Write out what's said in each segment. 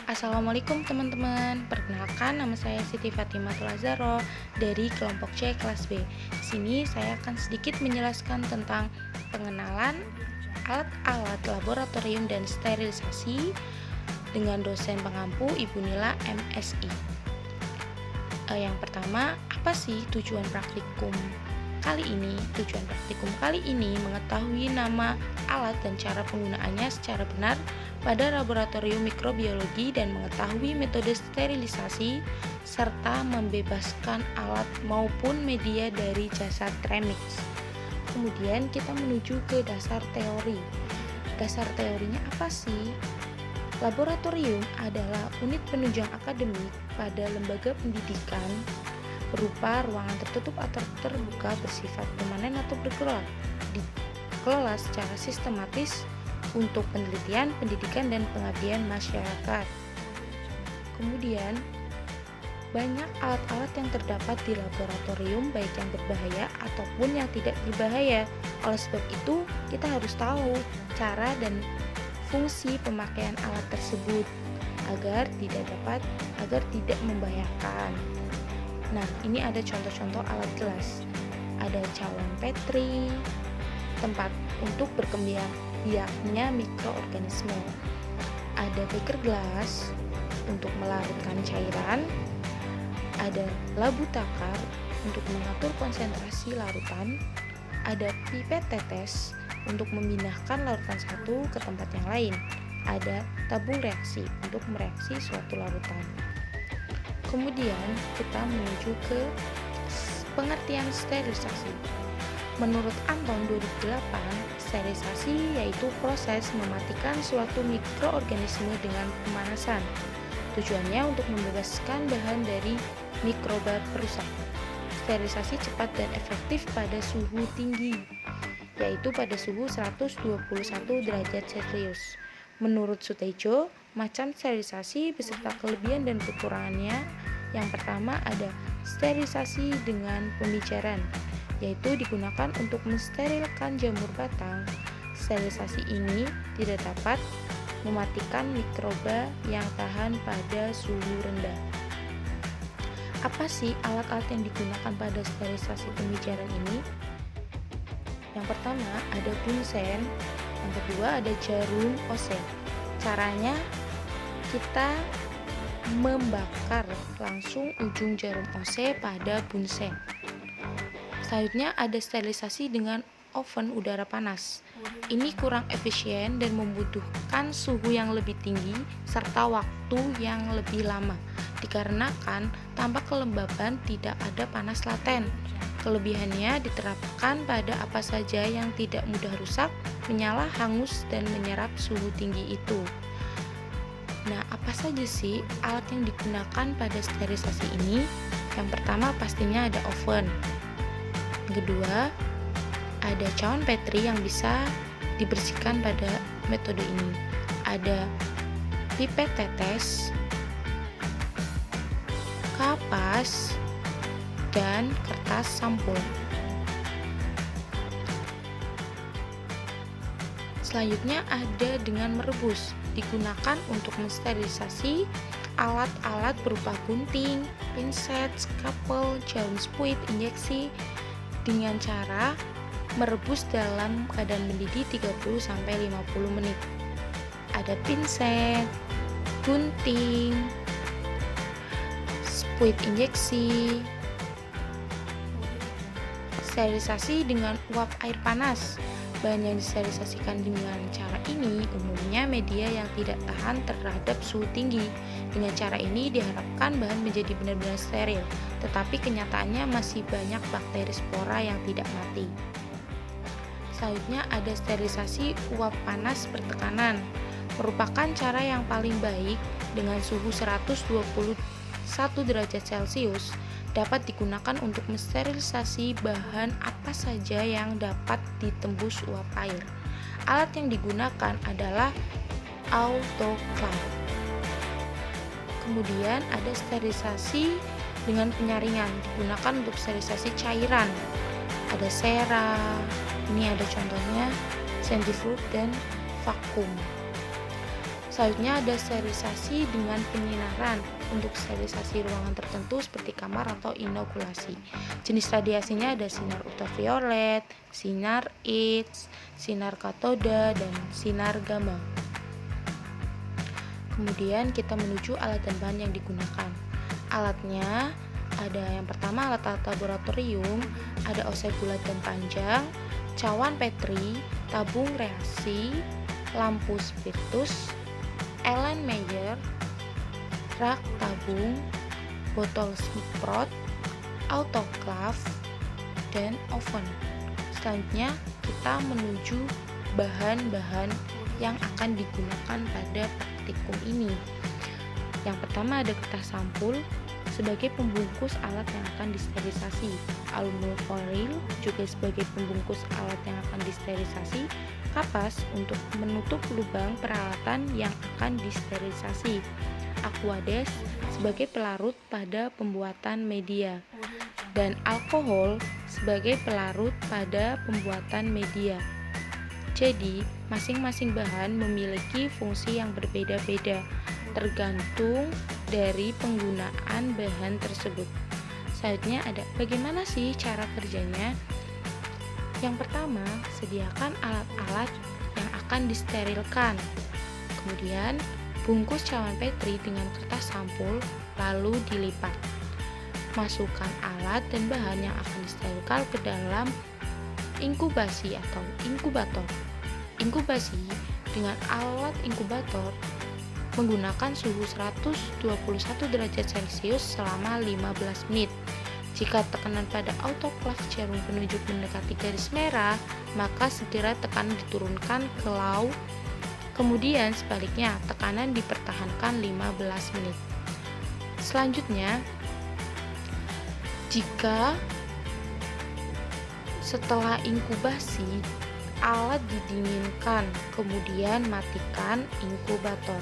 Assalamualaikum teman-teman. Perkenalkan, nama saya Siti Fatimatul Azharo dari kelompok C kelas B. Di sini saya akan sedikit menjelaskan tentang pengenalan alat-alat laboratorium dan sterilisasi dengan dosen pengampu Ibu Nila MSI. Yang pertama, apa sih tujuan praktikum kali ini? Tujuan praktikum kali ini mengetahui nama alat dan cara penggunaannya secara benar pada laboratorium mikrobiologi dan mengetahui metode sterilisasi serta membebaskan alat maupun media dari jasad remix. Kemudian kita menuju ke dasar teori. Dasar teorinya apa sih? Laboratorium adalah unit penunjang akademik pada lembaga pendidikan berupa ruangan tertutup atau terbuka bersifat permanen atau bergerak, dikelola secara sistematis untuk penelitian, pendidikan, dan pengabdian masyarakat. Kemudian, banyak alat-alat yang terdapat di laboratorium baik yang berbahaya ataupun yang tidak berbahaya. Oleh sebab itu, kita harus tahu cara dan fungsi pemakaian alat tersebut agar tidak membahayakan. Nah, ini ada contoh-contoh alat gelas. Ada cawan Petri, tempat untuk berkembang biaknya mikroorganisme. Ada beker gelas untuk melarutkan cairan. Ada labu takar untuk mengatur konsentrasi larutan. Ada pipet tetes untuk memindahkan larutan satu ke tempat yang lain. Ada tabung reaksi untuk mereaksi suatu larutan. Kemudian kita menuju ke pengertian sterilisasi. Menurut Anton 2008, sterilisasi yaitu proses mematikan suatu mikroorganisme dengan pemanasan. Tujuannya untuk membebaskan bahan dari mikroba perusak. Sterilisasi cepat dan efektif pada suhu tinggi, yaitu pada suhu 121 derajat Celcius. Menurut Sutejo, macam sterilisasi beserta kelebihan dan kekurangannya. Yang pertama ada sterilisasi dengan pembijaran, yaitu digunakan untuk mensterilkan jamur batang. Sterilisasi ini tidak dapat mematikan mikroba yang tahan pada suhu rendah. Apa sih alat-alat yang digunakan pada sterilisasi pembijaran ini? Yang pertama ada bunsen, yang kedua ada jarum ose. Caranya kita membakar langsung ujung jarum ose pada bunsen. Selanjutnya ada sterilisasi dengan oven udara panas. Ini kurang efisien dan membutuhkan suhu yang lebih tinggi serta waktu yang lebih lama, dikarenakan tanpa kelembaban tidak ada panas laten. Kelebihannya diterapkan pada apa saja yang tidak mudah rusak, menyala, hangus, dan menyerap suhu tinggi itu. Nah, apa saja sih alat yang digunakan pada sterilisasi ini? Yang pertama pastinya ada oven. Yang kedua, ada cawan Petri yang bisa dibersihkan pada metode ini. Ada pipet tetes, kapas, dan kertas sampul. Selanjutnya ada dengan merebus, digunakan untuk mensterilisasi alat-alat berupa gunting, pinset, scalpel, jarum spuit, injeksi dengan cara merebus dalam keadaan mendidih 30-50 menit. Ada pinset, gunting, spuit injeksi. Sterilisasi dengan uap air panas. Bahan yang disterilisasikan dengan cara ini umumnya media yang tidak tahan terhadap suhu tinggi. Dengan cara ini diharapkan bahan menjadi benar-benar steril, tetapi kenyataannya masih banyak bakteri spora yang tidak mati. Selanjutnya ada sterilisasi uap panas bertekanan. Merupakan cara yang paling baik dengan suhu 121 derajat Celcius. Dapat digunakan untuk mensterilisasi bahan apa saja yang dapat ditembus uap air. Alat yang digunakan adalah autoclave. Kemudian ada sterilisasi dengan penyaringan, digunakan untuk sterilisasi cairan. Ada sera, ini ada contohnya, centrifuge dan vakum. Selanjutnya ada sterilisasi dengan penyinaran untuk sterilisasi ruangan tertentu seperti kamar atau inokulasi. Jenis radiasinya ada sinar ultraviolet, sinar X, sinar katoda, dan sinar gamma. Kemudian kita menuju alat dan bahan yang digunakan. Alatnya ada yang pertama alat-alat laboratorium, ada osei bulat dan panjang, cawan Petri, tabung reaksi, lampu spiritus, Ellen Meyer, rak tabung, botol semprot, autoklaf, dan oven. Selanjutnya kita menuju bahan-bahan yang akan digunakan pada praktikum ini. Yang pertama ada kertas sampul sebagai pembungkus alat yang akan disterilisasi, aluminium foil juga sebagai pembungkus alat yang akan disterilisasi, kapas untuk menutup lubang peralatan yang akan disterilisasi, aquades sebagai pelarut pada pembuatan media, dan alkohol sebagai pelarut pada pembuatan media. Jadi, masing-masing bahan memiliki fungsi yang berbeda-beda tergantung dari penggunaan bahan tersebut. Selanjutnya ada bagaimana sih cara kerjanya? Yang pertama, sediakan alat-alat yang akan disterilkan. Kemudian, bungkus cawan Petri dengan kertas sampul lalu dilipat. Masukkan alat dan bahan yang akan disterilkan ke dalam inkubasi atau inkubator. Inkubasi dengan alat inkubator menggunakan suhu 121 derajat Celcius selama 15 menit. Jika tekanan pada autoklaf jarum penunjuk mendekati garis merah, maka segera tekanan diturunkan ke low. Kemudian sebaliknya, tekanan dipertahankan 15 menit. Selanjutnya, jika setelah inkubasi alat didinginkan, kemudian matikan inkubator.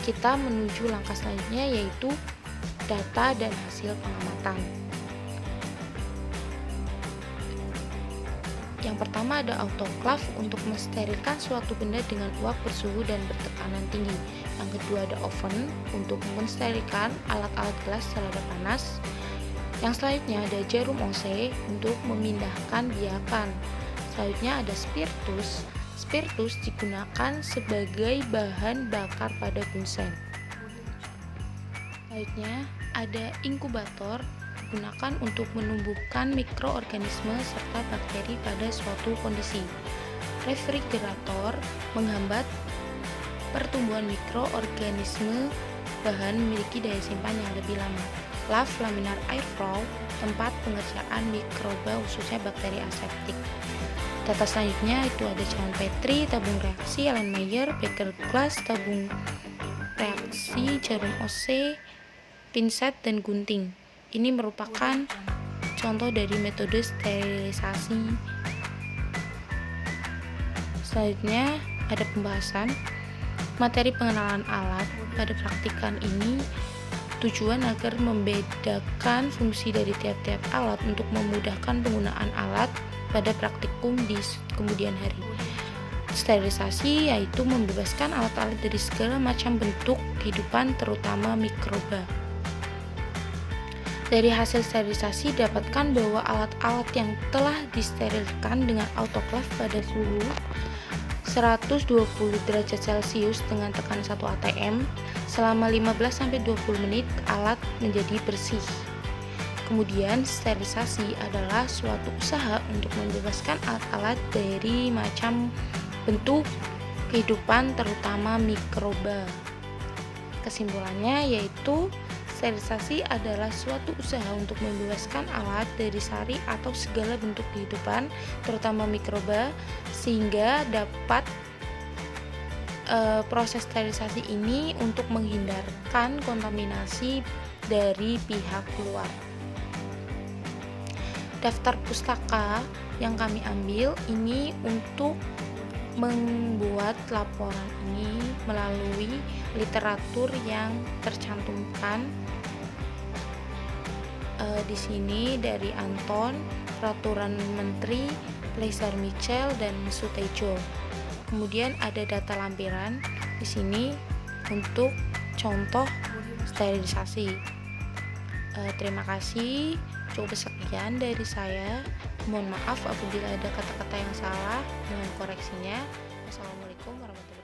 Kita menuju langkah selanjutnya yaitu data dan hasil pengamatan. Yang pertama ada autoklaf untuk mensterilkan suatu benda dengan uap bersuhu dan bertekanan tinggi. Yang kedua ada oven untuk mensterilkan alat-alat gelas terhadap panas. Yang selanjutnya ada jarum osei untuk memindahkan biakan. Selanjutnya ada spiritus. Spiritus digunakan sebagai bahan bakar pada bunsen. Selanjutnya ada inkubator digunakan untuk menumbuhkan mikroorganisme serta bakteri pada suatu kondisi. Refrigerator menghambat pertumbuhan mikroorganisme, bahan memiliki daya simpan yang lebih lama. Lab laminar airflow, tempat pengerjaan mikroba khususnya bakteri aseptik. Data selanjutnya itu ada cawan Petri, tabung reaksi, Ellen Meyer, beker glass, tabung reaksi, jarum osei, pinset, dan gunting. Ini merupakan contoh dari metode sterilisasi. Selanjutnya ada pembahasan materi pengenalan alat. Pada praktikan ini tujuan agar membedakan fungsi dari tiap-tiap alat untuk memudahkan penggunaan alat pada praktikum di kemudian hari. Sterilisasi yaitu membebaskan alat-alat dari segala macam bentuk kehidupan terutama mikroba. Dari hasil sterilisasi dapatkan bahwa alat-alat yang telah disterilkan dengan autoklaf pada suhu 120 derajat Celcius dengan tekanan 1 atm selama 15-20 menit alat menjadi bersih. Kemudian sterilisasi adalah suatu usaha untuk membebaskan alat-alat dari macam bentuk kehidupan terutama mikroba. Kesimpulannya yaitu sterilisasi adalah suatu usaha untuk membebaskan alat dari sari atau segala bentuk kehidupan, terutama mikroba, sehingga dapat proses sterilisasi ini untuk menghindarkan kontaminasi dari pihak luar. Daftar pustaka yang kami ambil ini untuk membuat laporan ini melalui literatur yang tercantumkan di sini dari Anton, Peraturan Menteri, Lazar Mitchell, dan Sutejo. Kemudian ada data lampiran. di sini untuk contoh sterilisasi. Terima kasih. Cukup sekian dari saya. Mohon maaf apabila ada kata-kata yang salah. Mohon koreksinya. Wassalamualaikum warahmatullahi wabarakatuh.